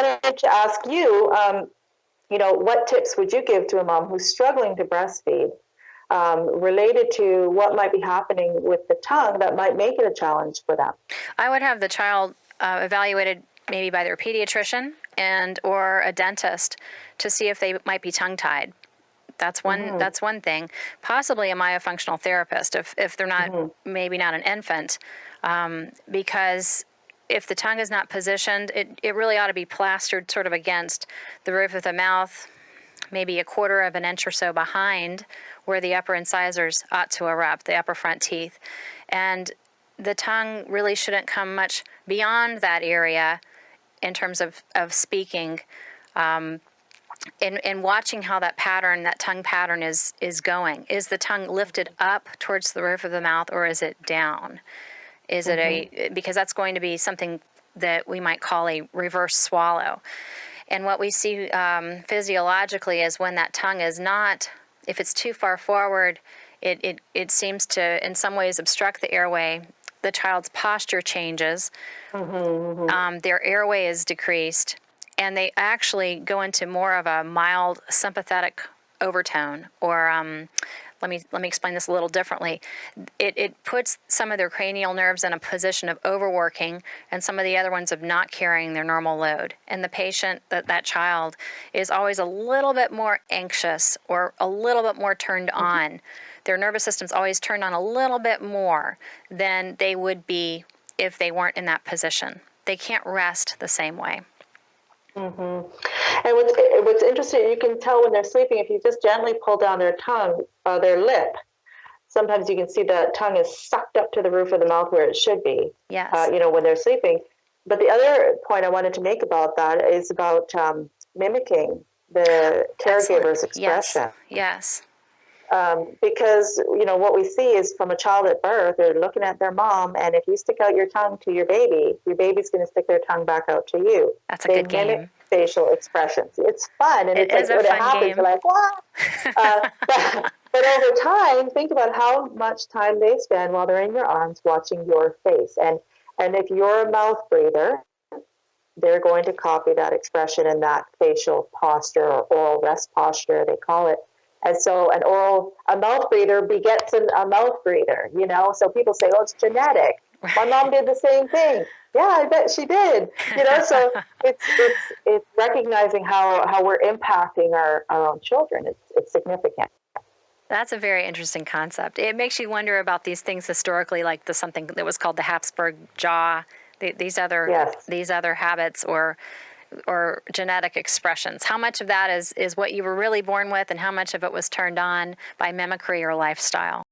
wanted to ask you, what tips would you give to a mom who's struggling to breastfeed related to what might be happening with the tongue that might make it a challenge for them? I would have the child evaluated maybe by their pediatrician and or a dentist to see if they might be tongue-tied. That's one thing. Possibly a myofunctional therapist if they're not maybe not an infant, because if the tongue is not positioned, it really ought to be plastered sort of against the roof of the mouth, maybe a quarter of an inch or so behind where the upper incisors ought to erupt, the upper front teeth. And the tongue really shouldn't come much beyond that area in terms of speaking. And watching how that tongue pattern is going. Is the tongue lifted up towards the roof of the mouth, or is it down? Is it because that's going to be something that we might call a reverse swallow. And what we see physiologically is when that tongue is not, if it's too far forward, it seems to in some ways obstruct the airway. The child's posture changes. Their airway is decreased. And they actually go into more of a mild sympathetic overtone, or let me explain this a little differently. It puts some of their cranial nerves in a position of overworking, and some of the other ones of not carrying their normal load. And the patient, that child, is always a little bit more anxious or a little bit more turned on. Their nervous system's always turned on a little bit more than they would be if they weren't in that position. They can't rest the same way. And what's interesting, you can tell when they're sleeping if you just gently pull down their tongue, their lip. Sometimes you can see the tongue is sucked up to the roof of the mouth where it should be. Yes. When they're sleeping. But the other point I wanted to make about that is about mimicking the caregiver's expression. Yes. Because what we see is from a child at birth, they're looking at their mom, and if you stick out your tongue to your baby's going to stick their tongue back out to you. That's a good game. They mimic facial expressions. It's fun, and it it's is like a when it happens, game. you're like, what? But over time, think about how much time they spend while they're in your arms watching your face, and if you're a mouth breather, they're going to copy that expression and that facial posture or oral rest posture, they call it. And so a mouth breather begets a mouth breather, So people say, oh, it's genetic. My mom did the same thing. Yeah, I bet she did. So it's recognizing how we're impacting our own children. It's significant. That's a very interesting concept. It makes you wonder about these things historically, like something that was called the Habsburg jaw, these other habits or genetic expressions. How much of that is what you were really born with, and how much of it was turned on by mimicry or lifestyle?